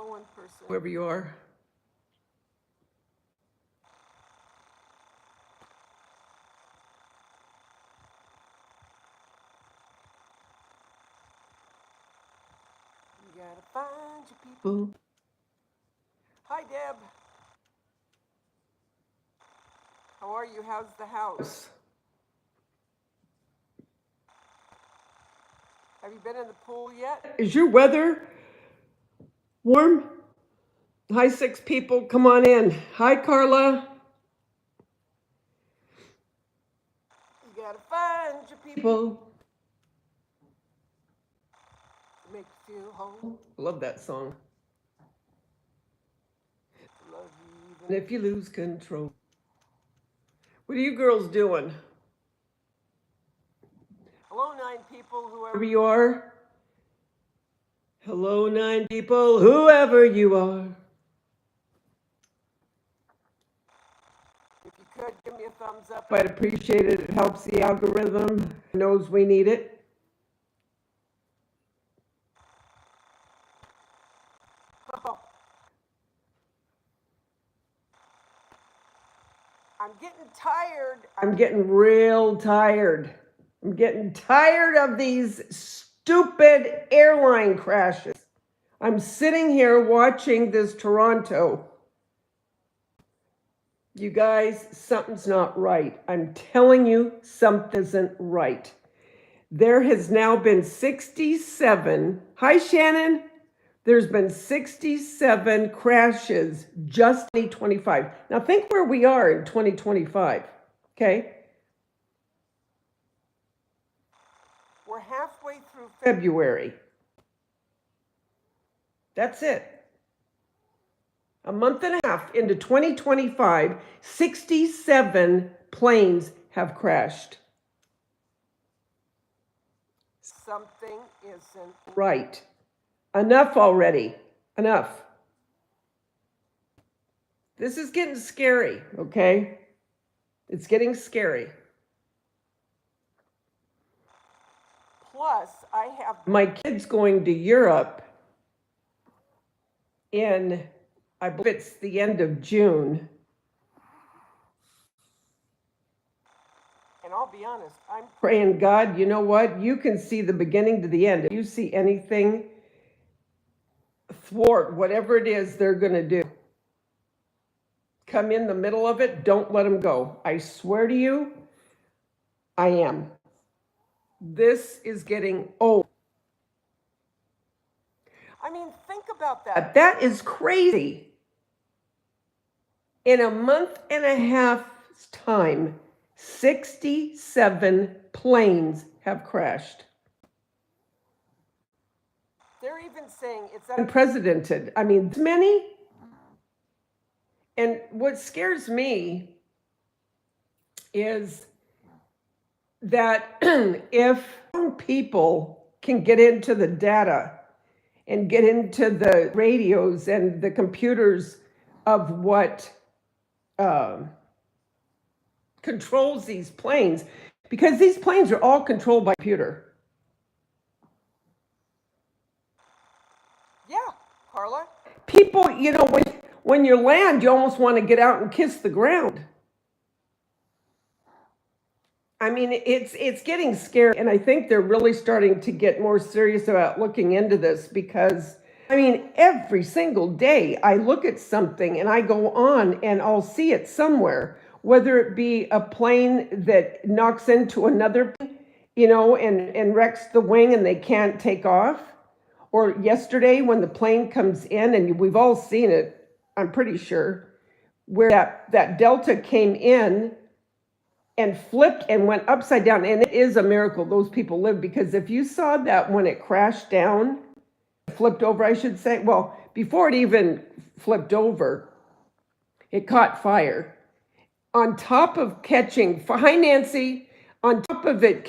Hello, in person. Wherever you are. You gotta find your people. Hi, Deb. How are you? How's the house? Have you been in the pool yet? Is your weather warm? Hi, 6 people. Come on in. Hi, Carla. You gotta find your people. Make you feel whole. Love that song. Love you And if you lose control. What are you girls doing? Hello, 9 people, Wherever you are. Hello, 9 people, whoever you are. If you could, give me a thumbs up. I'd appreciate it. It helps the algorithm. It knows we need it. Oh. I'm getting tired. I'm getting real tired. I'm getting tired of these stupid airline crashes. I'm sitting here watching this Toronto. You guys, something's not right. I'm telling you, something isn't right. There has now been 67. Hi, Shannon. There's been 67 crashes just in 2025. Now think where we are in 2025, okay? We're halfway through February. That's it. A month and a half into 2025, 67 planes have crashed. Something isn't right. Enough already. Enough. This is getting scary, okay? It's getting scary. Plus, I have my kids going to Europe in, I believe it's the end of June. And I'll be honest, I'm praying, God, you know what? You can see the beginning to the end. If you see anything thwart whatever it is they're going to do, come in the middle of it, don't let them go. I swear to you, I am. This is getting old. I mean, think about that. That is crazy. In a month and a half's time, 67 planes have crashed. They're even saying it's unprecedented. I mean, many. And what scares me is that if people can get into the data and get into the radios and the computers of what controls these planes, because these planes are all controlled by computer. Yeah, Carla. People, you know, when you land, you almost want to get out and kiss the ground. I mean, it's getting scary, and I think they're really starting to get more serious about looking into this because, I mean, every single day I look at something and I go on and I'll see it somewhere, whether it be a plane that knocks into another, you know, and wrecks the wing and they can't take off. Or yesterday when the plane comes in, and we've all seen it, I'm pretty sure, where that Delta came in and flipped and went upside down. And it is a miracle those people lived, because if you saw that when it crashed down, flipped over, I should say, well, before it even flipped over, it caught fire. On top of catching, hi Nancy, on top of it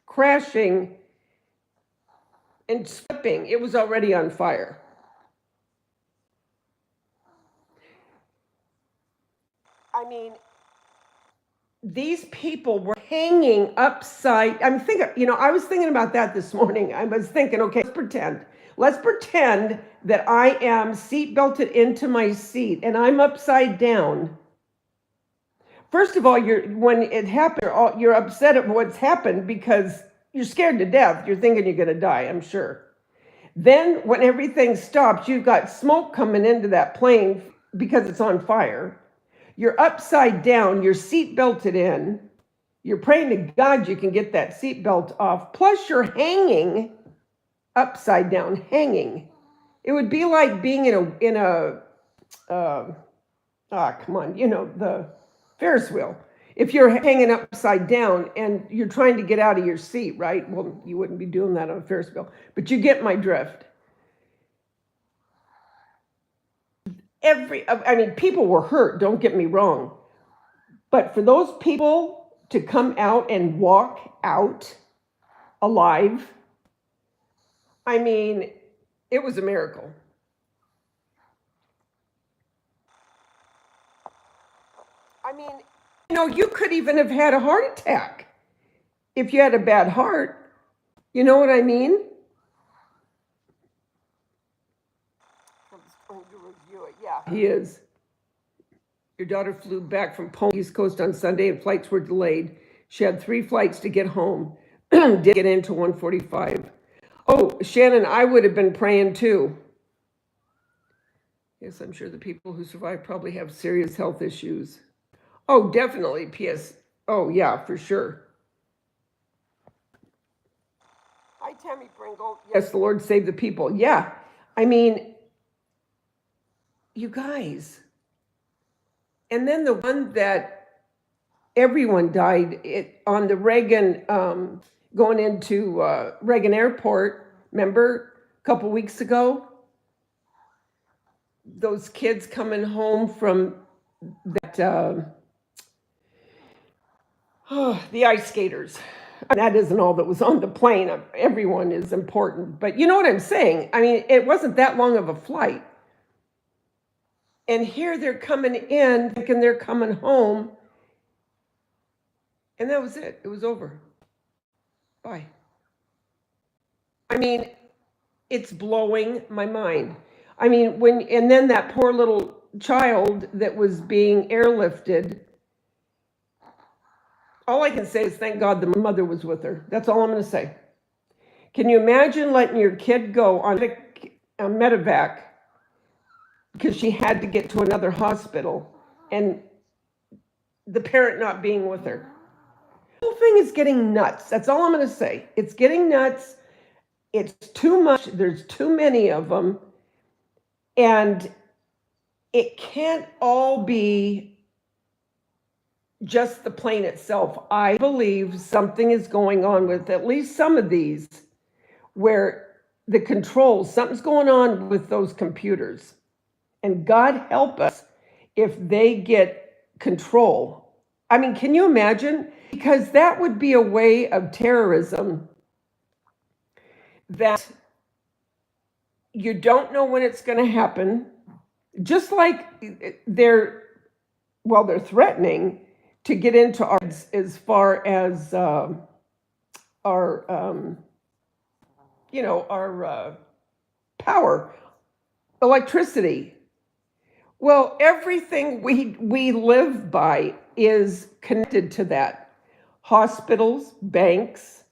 crashing and slipping, it was already on fire. I mean, these people were hanging upside. I'm thinking, you know, I was thinking about that this morning. I was thinking, okay, let's pretend Let's pretend that I am seat belted into my seat and I'm upside down. First of all, when it happens, you're upset at what's happened because you're scared to death. You're thinking you're going to die, I'm sure. Then when everything stops, you've got smoke coming into that plane because it's on fire. You're upside down, you're seat belted in. You're praying to God you can get that seat belt off. Plus you're hanging upside down, hanging. It would be like being in a come on, the Ferris wheel. If you're hanging upside down and you're trying to get out of your seat, right? Well, you wouldn't be doing that on a Ferris wheel, but you get my drift. People were hurt, don't get me wrong. But for those people to come out and walk out alive, it was a miracle. You could even have had a heart attack if you had a bad heart. You know what I mean? Yeah, he is. Your daughter flew back from Poland, East Coast on Sunday, and flights were delayed. She had 3 flights to get home. Did get into 1:45. Oh, Shannon, I would have been praying too. Yes, I'm sure the people who survive probably have serious health issues. Oh, definitely. P.S. Oh, yeah, for sure. Hi, Tammy Pringle. Yes, the Lord save the people. Yeah. You guys. And then the one that everyone died on the Reagan, going into Reagan Airport, remember a couple weeks ago? Those kids coming home from that, the ice skaters. That isn't all that was on the plane. Everyone is important. But you know what I'm saying? It wasn't that long of a flight. And here they're coming in, thinking they're coming home. And that was it. It was over. Bye. It's blowing my mind. And then that poor little child that was being airlifted, all I can say is thank God the mother was with her. That's all I'm going to say. Can you imagine letting your kid go on a medevac because she had to get to another hospital and the parent not being with her? The whole thing is getting nuts. That's all I'm going to say. It's getting nuts. It's too much. There's too many of them. And it can't all be just the plane itself. I believe something is going on with at least some of these where the controls, something's going on with those computers. And God help us if they get control. Can you imagine? Because that would be a way of terrorism that you don't know when it's going to happen. Just like they're threatening to get into our, as far as our power, electricity. Well, everything we live by is connected to that. Hospitals, banks,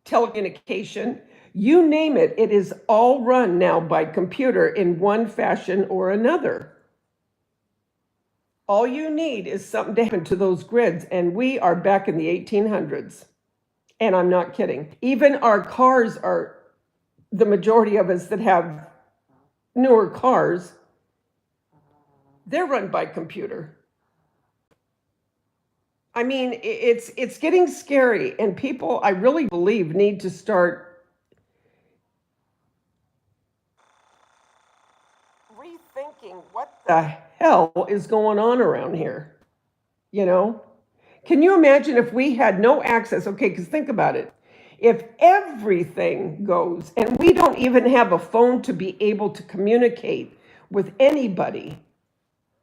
telecommunication, you name it, it is all run now by computer in one fashion or another. All you need is something to happen to those grids, and we are back in the 1800s. And I'm not kidding. Even our cars are, the majority of us that have newer cars, they're run by computer. It's getting scary, and people, I really believe, need to start rethinking what the hell is going on around here. Can you imagine if we had no access? Okay, because think about it. If everything goes and we don't even have a phone to be able to communicate with anybody,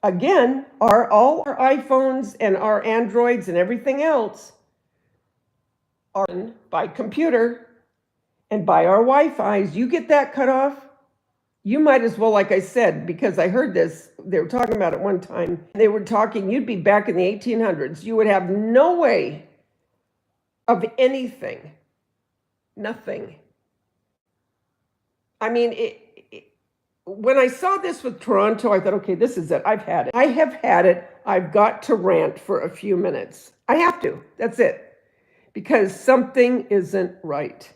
again, all our iPhones and our Androids and everything else are run by computer. And by our Wi-Fi's, you get that cut off, you might as well, like I said, because I heard this, they were talking about it one time. They were talking, you'd be back in the 1800s. You would have no way of anything, nothing. I mean, when I saw this with Toronto, I thought, okay, this is it. I've had it. I have had it. I've got to rant for a few minutes. I have to. That's it. Because something isn't right.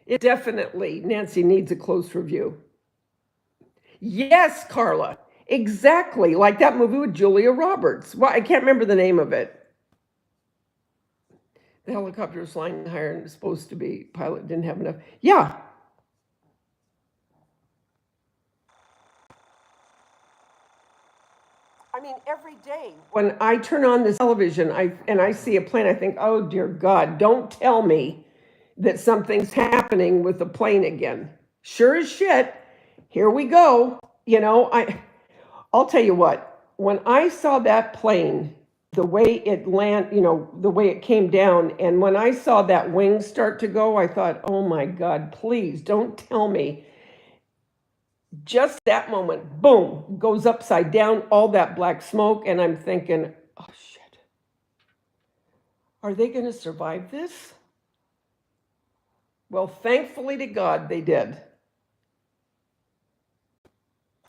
It definitely, Nancy, needs a close review. Yes, Carla. Exactly. Like that movie with Julia Roberts. Well, I can't remember the name of it. The helicopter was flying higher and was supposed to be, pilot didn't have enough. Yeah. I mean, every day when I turn on this television and I see a plane, I think, oh, dear God, don't tell me that something's happening with the plane again. Sure as shit, here we go. You know, I'll tell you what, when I saw that plane, the way it the way it came down, and when I saw that wing start to go, I thought, oh my God, please don't tell me. Just that moment, boom, goes upside down, all that black smoke, and I'm thinking, oh shit, are they going to survive this? Well, thankfully to God, they did.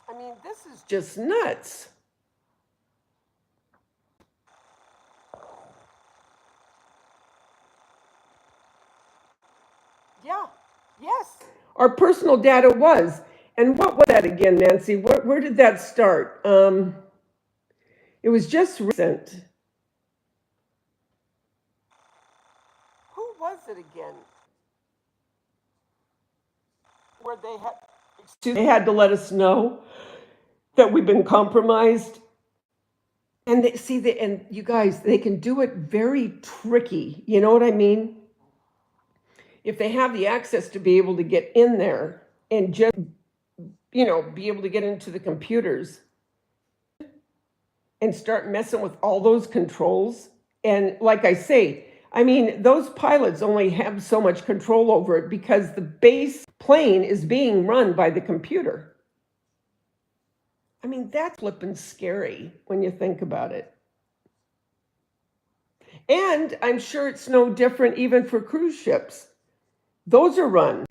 I mean, this is just nuts. Yeah, yes. Our personal data was. And what was that again, Nancy? Where did that start? It was just recent. Who was it again? Where they had to let us know that we've been compromised. And and you guys, they can do it very tricky. You know what I mean? If they have the access to be able to get in there and just, be able to get into the computers and start messing with all those controls. And like I say, I mean, those pilots only have so much control over it because the base plane is being run by the computer. I mean, that's flippin' scary when you think about it. And I'm sure it's no different even for cruise ships. Those are run.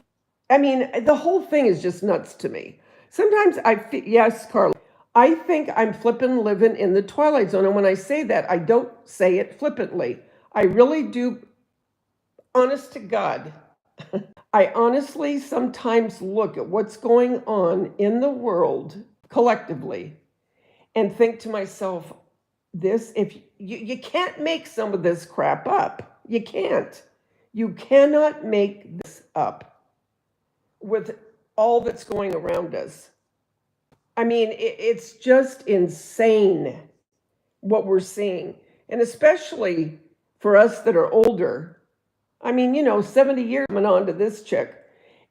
I mean, the whole thing is just nuts to me. Sometimes yes, Carla, I think I'm flippin' living in the Twilight Zone. And when I say that, I don't say it flippantly. I really do, honest to God, I honestly sometimes look at what's going on in the world collectively and think to myself, if you can't make some of this crap up. You can't. You cannot make this up with all that's going around us. I mean, it's just insane what we're seeing. And especially for us that are older. I mean, 70 years coming on to this chick.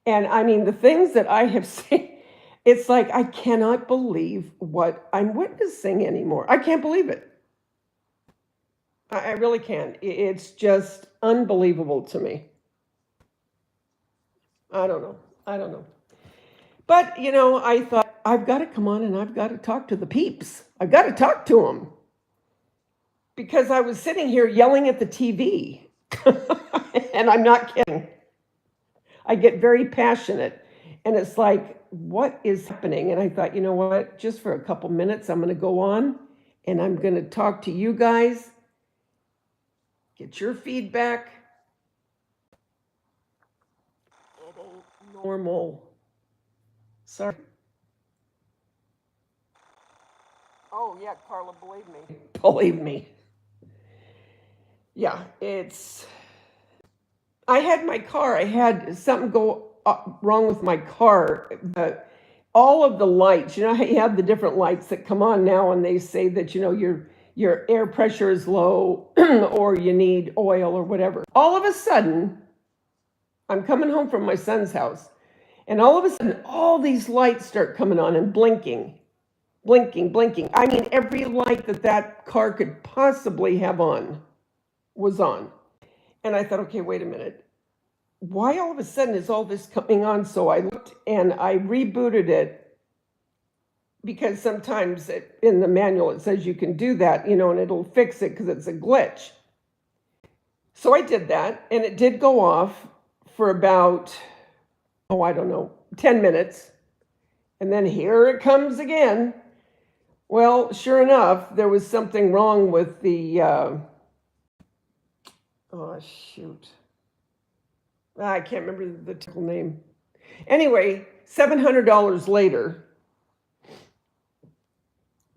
And I mean, the things that I have seen, it's like, I cannot believe what I'm witnessing anymore. I can't believe it. I really can't. It's just unbelievable to me. I don't know. But, I thought, I've got to come on and I've got to talk to the peeps. I've got to talk to them. Because I was sitting here yelling at the TV. And I'm not kidding. I get very passionate. And it's like, what is happening? And I thought, you know what? Just for a couple minutes, I'm going to go on and I'm going to talk to you guys. Get your feedback. It ain't normal. Sorry. Oh, yeah, Carla, believe me. Believe me. Yeah, I had my car. I had something go wrong with my car. All of the lights, how you have the different lights that come on now and they say that, your air pressure is low or you need oil or whatever. All of a sudden, I'm coming home from my son's house and all of a sudden, all these lights start coming on and blinking. I mean, every light that car could possibly have on was on. And I thought, okay, wait a minute. why all of a sudden is all this coming on? So I looked and I rebooted it because sometimes in the manual it says you can do that, and it'll fix it because it's a glitch. So I did that and it did go off for about, I don't know, 10 minutes. And then here it comes again. Well, sure enough, there was something wrong with the, oh, shoot. I can't remember the technical name. Anyway, $700 later,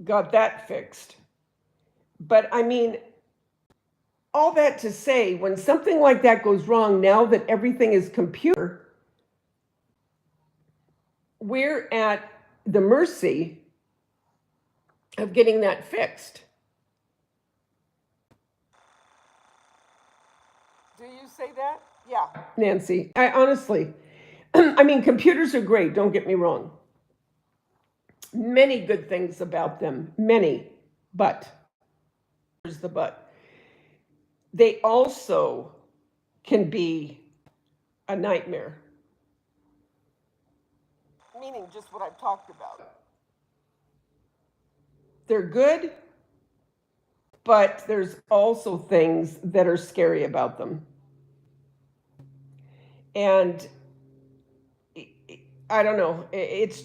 got that fixed. But I mean, all that to say, when something like that goes wrong, now that everything is computer, we're at the mercy of getting that fixed. Do you say that? Yeah. Nancy, I honestly, I mean, computers are great, don't get me wrong. Many good things about them, many, but here's the but. They also can be a nightmare. Meaning just what I've talked about. They're good, but there's also things that are scary about them. And I don't know, it's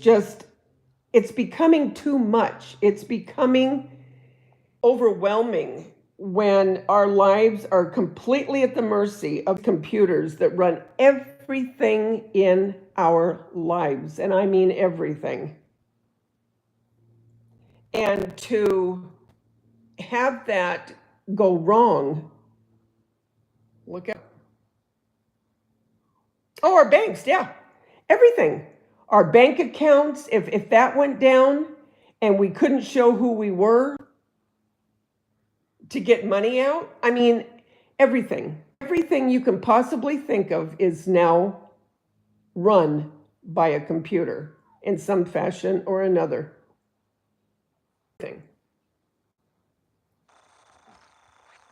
becoming too much. It's becoming overwhelming when our lives are completely at the mercy of computers that run everything in our lives. And I mean everything. And to have that go wrong, look at, our banks, yeah, everything. Our bank accounts, if that went down and we couldn't show who we were to get money out, I mean, everything you can possibly think of is now run by a computer in some fashion or another.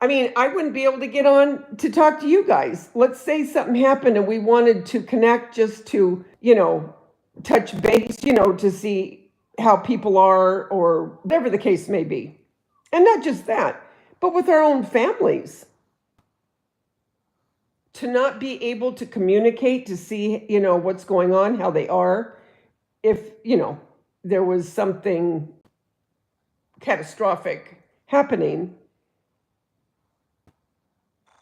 I mean, I wouldn't be able to get on to talk to you guys. Let's say something happened and we wanted to connect just to, touch base, to see how people are or whatever the case may be. And not just that, but with our own families. To not be able to communicate, to see, what's going on, how they are. If, there was something catastrophic happening,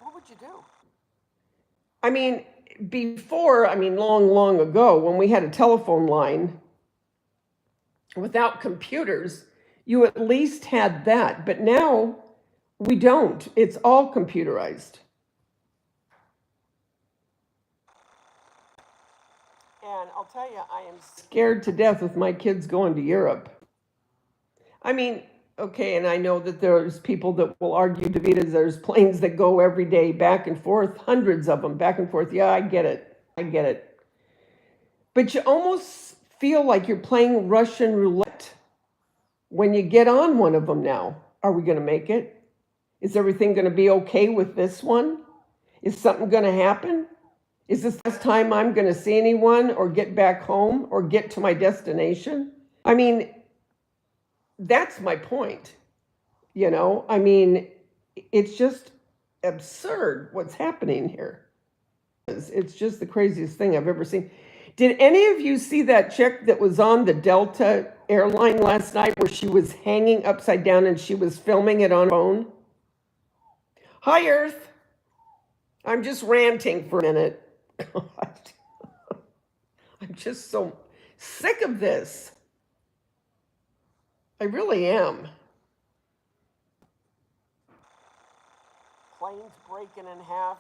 what would you do? I mean, long ago, when we had a telephone line without computers, you at least had that. But now we don't. It's all computerized. And I'll tell you, I am scared to death with my kids going to Europe. I mean, okay, and I know that there's people that will argue, Davita, there's planes that go every day back and forth, hundreds of them back and forth. Yeah, I get it. But you almost feel like you're playing Russian roulette when you get on one of them now. Are we going to make it? Is everything going to be okay with this one? Is something going to happen? Is this the last time I'm going to see anyone or get back home or get to my destination? I mean, that's my point. I mean, it's just absurd what's happening here. It's just the craziest thing I've ever seen. Did any of you see that chick that was on the Delta airline last night where she was hanging upside down and she was filming it on her phone? Hi, Earth. I'm just ranting for a minute. God. I'm just so sick of this. I really am. Planes breaking in half.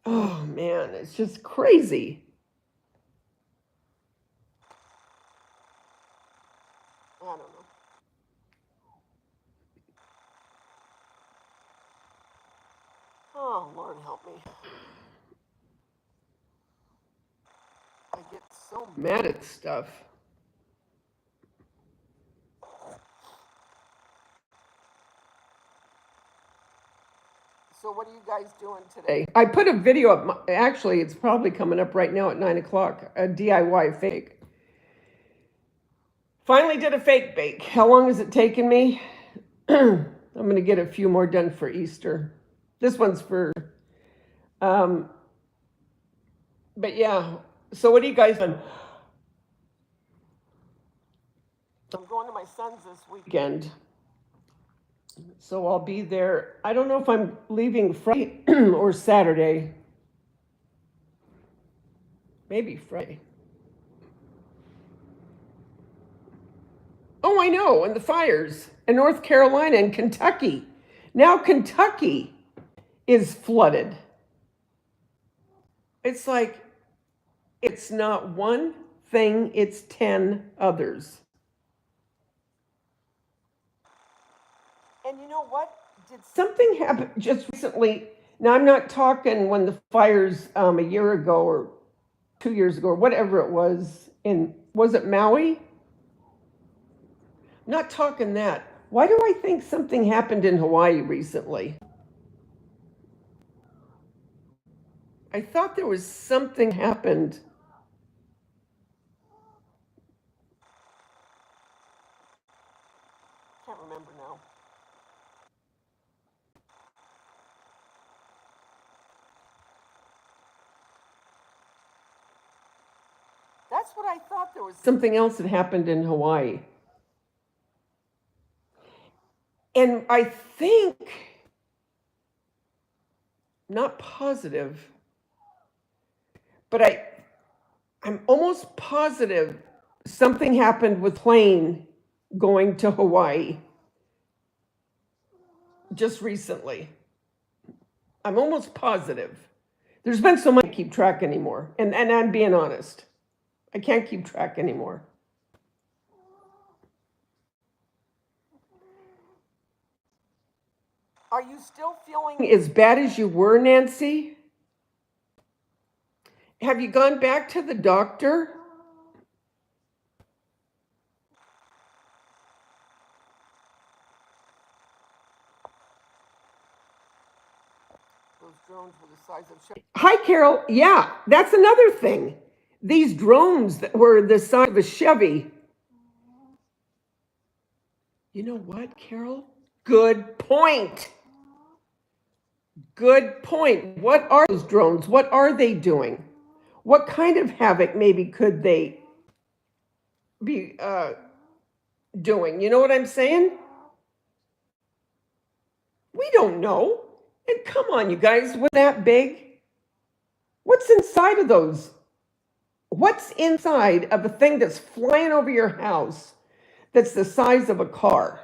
Oh, man, it's just crazy. I don't know. Oh, Lord help me. I get so mad at stuff. So what are you guys doing today? I put a video up. Actually, it's probably coming up right now at 9 o'clock. A DIY fake. Finally did a fake bake. How long has it taken me? I'm going to get a few more done for Easter. This one's for, but yeah. So what are you guys doing? I'm going to my son's this weekend. So I'll be there. I don't know if I'm leaving Friday or Saturday. Maybe Friday. Oh, I know, and the fires in North Carolina and Kentucky. Now Kentucky is flooded. It's like, it's not one thing, it's 10 others. And you know what? Did something happen just recently? Now, I'm not talking when the fires a year ago or 2 years ago or whatever it was was it Maui? Not talking that. Why do I think something happened in Hawaii recently? I thought there was something happened. Can't remember now. That's what I thought. There was something else that happened in Hawaii. And I think, not positive, but I'm almost positive something happened with plane going to Hawaii just recently. I'm almost positive. There's been so much I can't keep track anymore. And I'm being honest. I can't keep track anymore. Are you still feeling as bad as you were, Nancy? Have you gone back to the doctor? Those drones were the size of Chevy. Hi, Carol. Yeah, that's another thing. These drones that were the size of a Chevy. You know what, Carol? Good point. Good point. What are those drones? What are they doing? What kind of havoc maybe could they be doing? You know what I'm saying? We don't know. And come on, you guys, what's that big? What's inside of those? What's inside of a thing that's flying over your house that's the size of a car?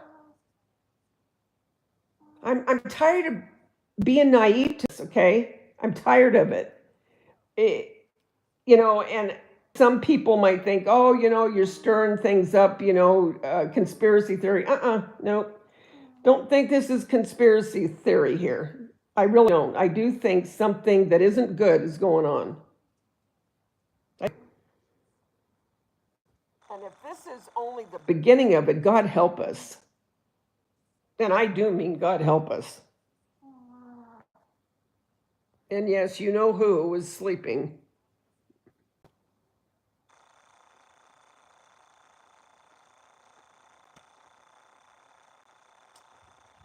I'm tired of being naive to this, okay? I'm tired of it. And some people might think, oh, you're stirring things up, conspiracy theory. No. Don't think this is conspiracy theory here. I really don't. I do think something that isn't good is going on. And if this is only the beginning of it, God help us. And I do mean God help us. And yes, you know who was sleeping.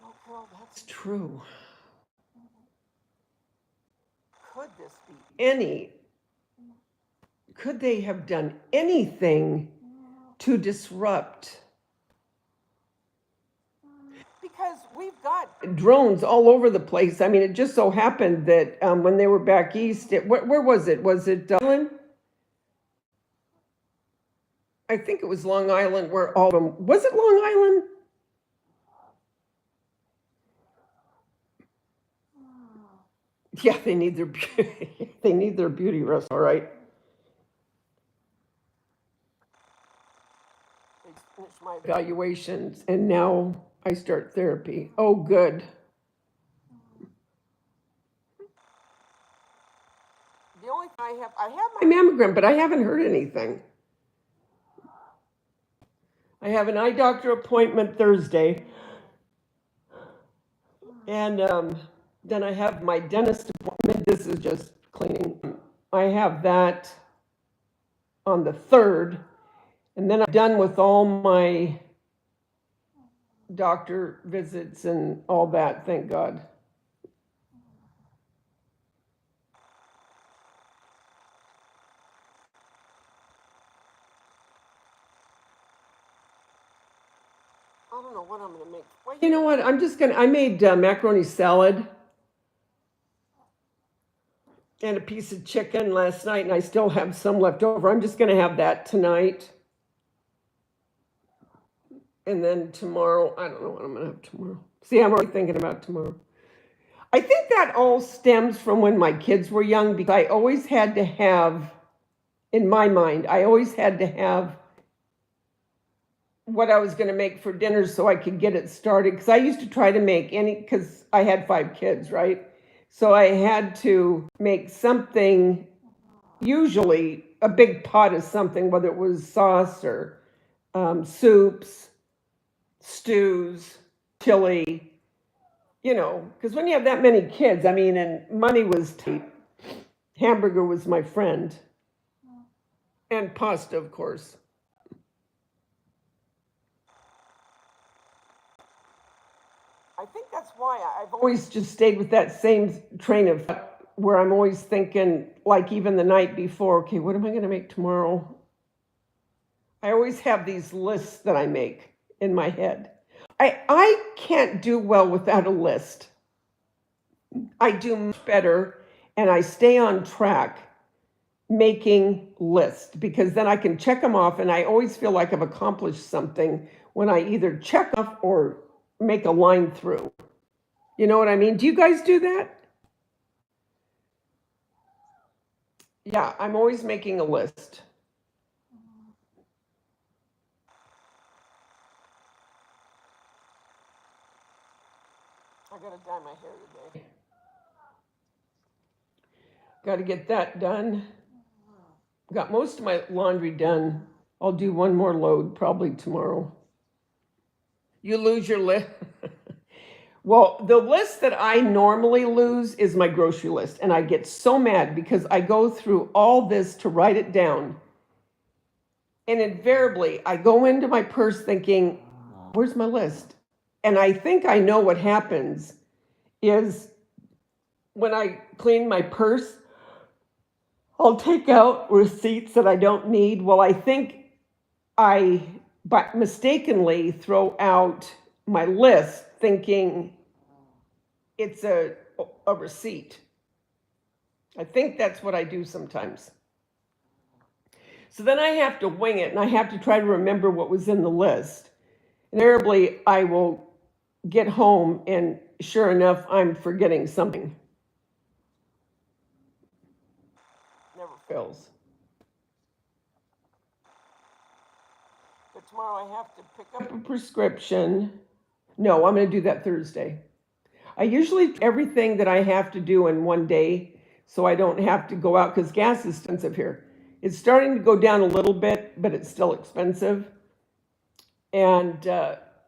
No, Carol, that's true. Could this be could they have done anything to disrupt? Because we've got drones all over the place. I mean, it just so happened that when they were back east, where was it? Was it Dublin? I think it was Long Island where all of them, was it Long Island? Yeah, they need their they need their beauty rest, all right. They finished my evaluations and now I start therapy. Oh, good. The only thing I have my mammogram, but I haven't heard anything. I have an eye doctor appointment Thursday. And Then I have my dentist appointment. This is just cleaning. I have that on the 3rd. And then I'm done with all my doctor visits and all that, thank God. I don't know what I'm gonna make. Well, you know what? I made macaroni salad and a piece of chicken last night, and I still have some left over. I'm just gonna have that tonight. And then tomorrow, I don't know what I'm gonna have tomorrow. See, I'm already thinking about tomorrow. I think that all stems from when my kids were young, because I always had to have, in my mind, I always had to have what I was going to make for dinner so I could get it started. Because I used to try to make because I had 5 kids, right? So I had to make something, usually a big pot of something, whether it was sauce or soups, stews, chili, because when you have that many kids, I mean, and money was tight. Hamburger was my friend. And pasta, of course. I think that's why I've always just stayed with that same train of where I'm always thinking, like even the night before, okay, what am I going to make tomorrow? I always have these lists that I make in my head. I can't do well without a list. I do much better and I stay on track making lists, because then I can check them off, and I always feel like I've accomplished something when I either check off or make a line through. You know what I mean? Do you guys do that? Yeah, I'm always making a list. I gotta dye my hair today. Got to get that done. Got most of my laundry done. I'll do one more load probably tomorrow. You lose your list. Well, the list that I normally lose is my grocery list. And I get so mad because I go through all this to write it down. And invariably, I go into my purse thinking, where's my list? And I think I know what happens is when I clean my purse, I'll take out receipts that I don't need. Well, I think but mistakenly throw out my list thinking it's a receipt. I think that's what I do sometimes. So then I have to wing it, and I have to try to remember what was in the list. Invariably, I will get home, and sure enough, I'm forgetting something. Never fails. But tomorrow I have to pick up a prescription. No, I'm going to do that Thursday. I usually do everything that I have to do in one day, so I don't have to go out, because gas is expensive here. It's starting to go down a little bit, but it's still expensive. And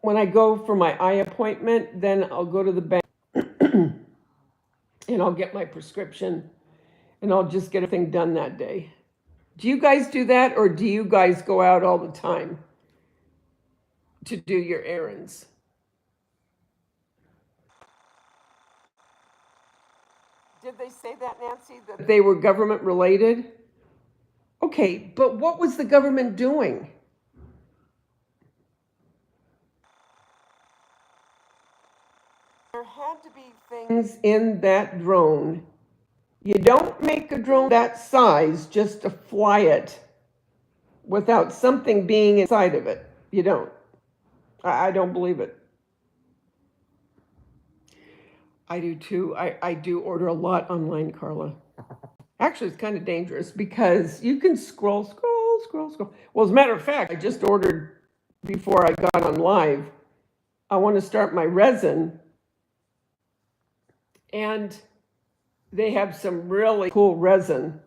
when I go for my eye appointment, then I'll go to the bank and I'll get my prescription, and I'll just get everything done that day. Do you guys do that, or do you guys go out all the time to do your errands? Did they say that, Nancy, that they were government related? Okay, but what was the government doing? There had to be things in that drone. You don't make a drone that size just to fly it without something being inside of it. You don't. I don't believe it. I do too. I do order a lot online, Carla. Actually, it's kind of dangerous because you can scroll. Well, as a matter of fact, I just ordered before I got on live. I want to start my resin, and they have some really cool resin.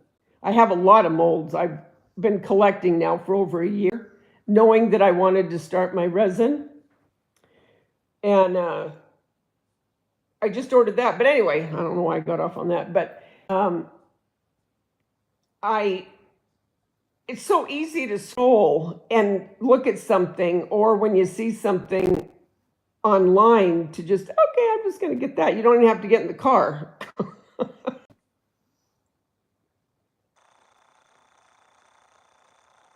I have a lot of molds. I've been collecting now for over a year, knowing that I wanted to start my resin. And I just ordered that. But anyway, I don't know why I got off on that. But it's so easy to scroll and look at something, or when you see something online to just, okay, I'm just going to get that. You don't even have to get in the car.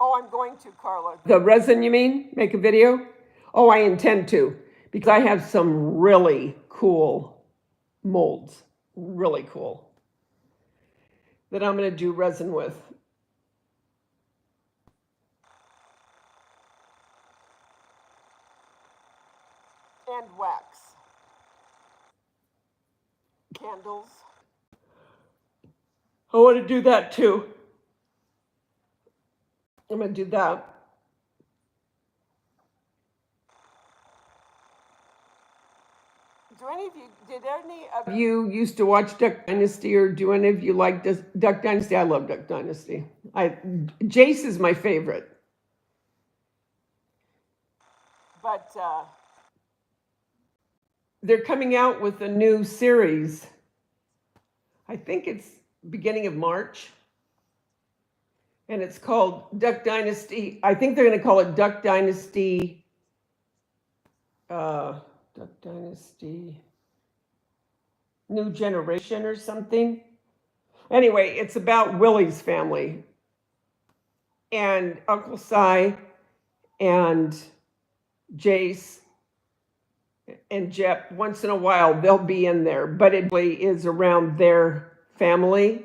Oh, I'm going to, Carla. The resin, you mean? Make a video? Oh, I intend to, because I have some really cool molds, really cool, that I'm going to do resin with. And wax. Candles. I want to do that too. I'm going to do that. Did any of you used to watch Duck Dynasty, or do any of you like Duck Dynasty? I love Duck Dynasty. Jace is my favorite. But they're coming out with a new series. I think it's beginning of March. And it's called Duck Dynasty. I think they're going to call it Duck Dynasty. Duck Dynasty New Generation or something. Anyway, it's about Willie's family. And Uncle Si and Jace and Jep, once in a while, they'll be in there. But it really is around their family.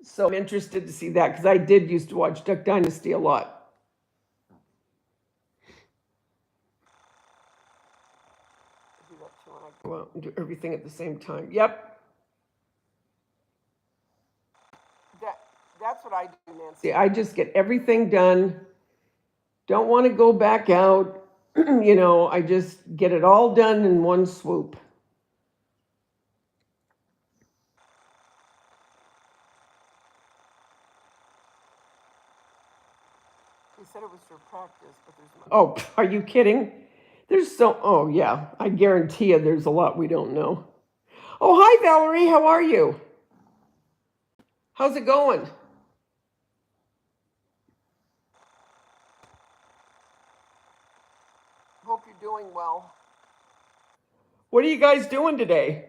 So I'm interested to see that, because I did used to watch Duck Dynasty a lot. Well, do everything at the same time. Yep. That's what I do, Nancy. I just get everything done. Don't want to go back out. I just get it all done in one swoop. You said it was for practice, but there's no. Oh, are you kidding? Oh yeah, I guarantee you there's a lot we don't know. Oh, hi Valerie, how are you? How's it going? Hope you're doing well. What are you guys doing today?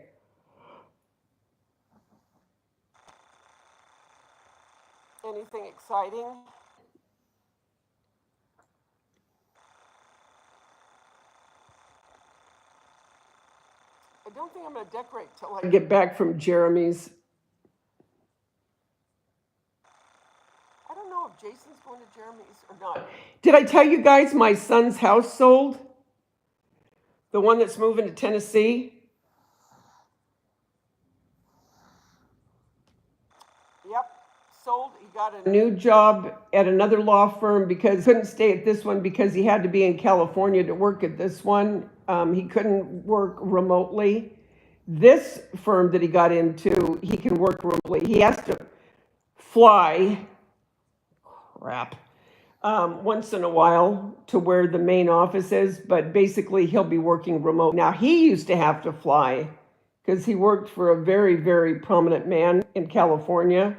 Anything exciting? I don't think I'm going to decorate till I get back from Jeremy's. I don't know if Jason's going to Jeremy's or not. Did I tell you guys my son's house sold? The one that's moving to Tennessee? Yep, sold. He got a new job at another law firm because he couldn't stay at this one because he had to be in California to work at this one. He couldn't work remotely. This firm that he got into, he can work remotely. He has to fly, once in a while to where the main office is, but basically he'll be working remote. Now, he used to have to fly because he worked for a very, very prominent man in California.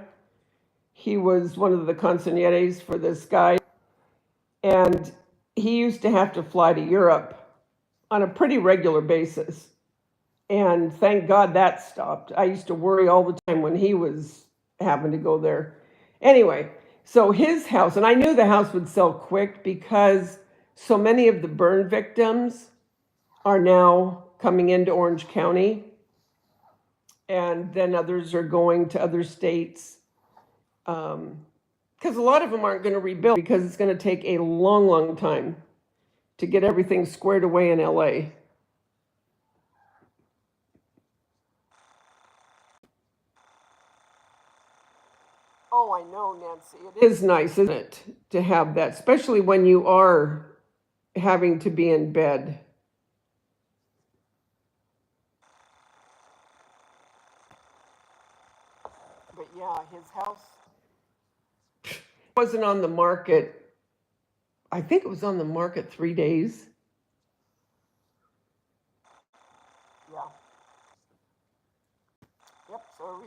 He was one of the consiglieres for this guy, and he used to have to fly to Europe on a pretty regular basis. And thank God that stopped. I used to worry all the time when he was having to go there. Anyway, so his house, and I knew the house would sell quick because so many of the burn victims are now coming into Orange County, and then others are going to other states. Because a lot of them aren't going to rebuild because it's going to take a long, long time to get everything squared away in LA. Oh, I know, Nancy. It is nice, isn't it, to have that, especially when you are having to be in bed. But yeah, his house wasn't on the market. I think it was on the market 3 days. Yeah. Yep. So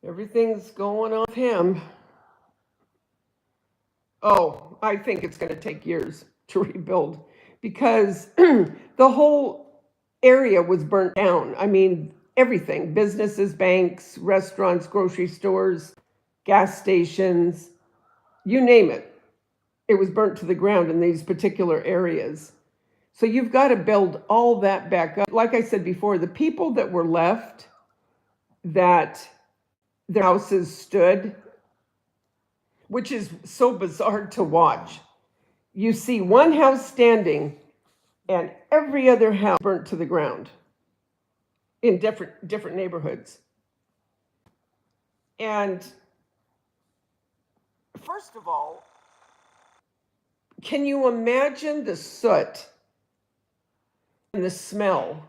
everything's going on with him. Oh, I think it's going to take years to rebuild because the whole area was burnt down. I mean, everything, businesses, banks, restaurants, grocery stores, gas stations, you name it. It was burnt to the ground in these particular areas. So you've got to build all that back up. Like I said before, the people that were left, that their houses stood, which is so bizarre to watch. You see one house standing and every other house burnt to the ground in different neighborhoods. And first of all, can you imagine the soot and the smell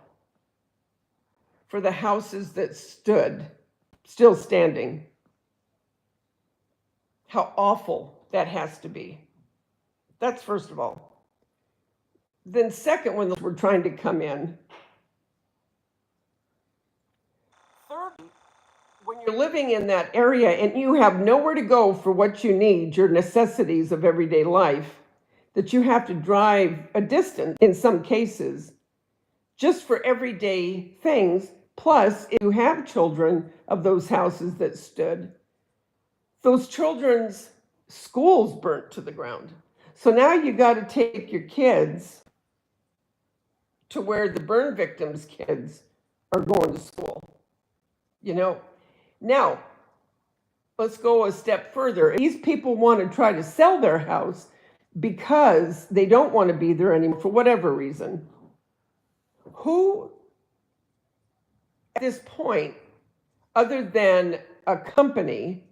for the houses that stood, still standing? How awful that has to be. That's first of all. Then second, when we're trying to come in. Third, when you're living in that area and you have nowhere to go for what you need, your necessities of everyday life, that you have to drive a distance in some cases, just for everyday things. Plus, if you have children of those houses that stood, those children's schools burnt to the ground. So now you got to take your kids to where the burn victims' kids are going to school. You know, now let's go a step further. These people want to try to sell their house because they don't want to be there anymore for whatever reason. Who, at this point, other than a company,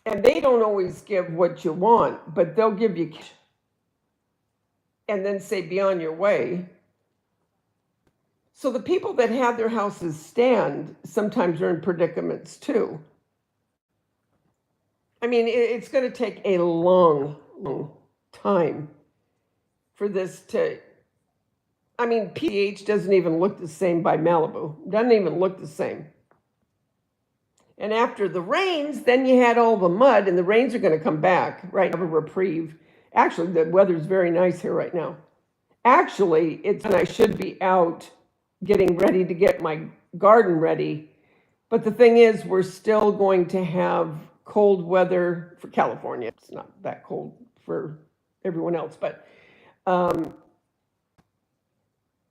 and they don't always give what you want, but they'll give you cash and then say, be on your way. So the people that have their houses stand sometimes are in predicaments too. I mean, it's going to take a long time for this to, I mean, PH doesn't even look the same by Malibu. Doesn't even look the same. And after the rains, then you had all the mud, and the rains are going to come back, right? Have a reprieve. Actually, the weather's very nice here right now. Actually, and I should be out getting ready to get my garden ready. But the thing is, we're still going to have cold weather for California. It's not that cold for everyone else, but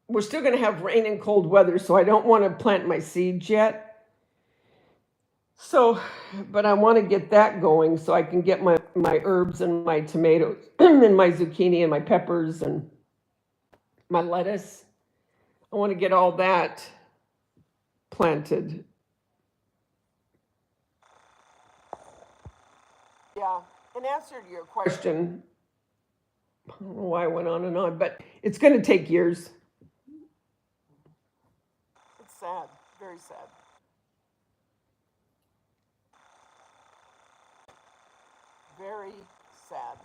we're still going to have rain and cold weather, so I don't want to plant my seeds yet. So, but I want to get that going so I can get my herbs and my tomatoes and my zucchini and my peppers and my lettuce. I want to get all that planted. Yeah, in answer to your question, I don't know why I went on and on, but it's going to take years. It's sad, very sad. Very sad.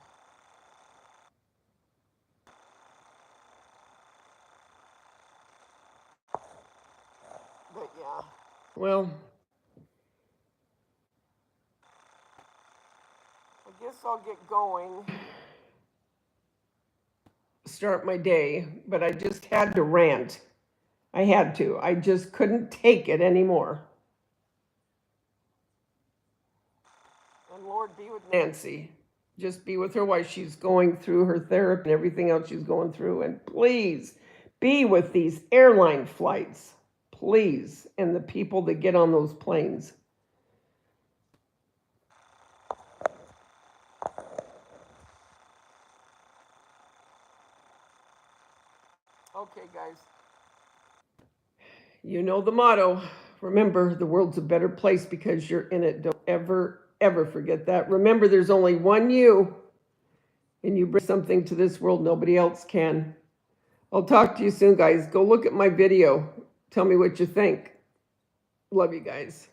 But yeah. Well, I guess I'll get going. Start my day, but I just had to rant. I had to. I just couldn't take it anymore. And Lord, be with Nancy. Just be with her while she's going through her therapy and everything else she's going through. And please be with these airline flights, please, and the people that get on those planes. Okay, guys. You know the motto. Remember, the world's a better place because you're in it. Don't ever forget that. Remember, there's only one you, and you bring something to this world nobody else can. I'll talk to you soon, guys. Go look at my video. Tell me what you think. Love you guys.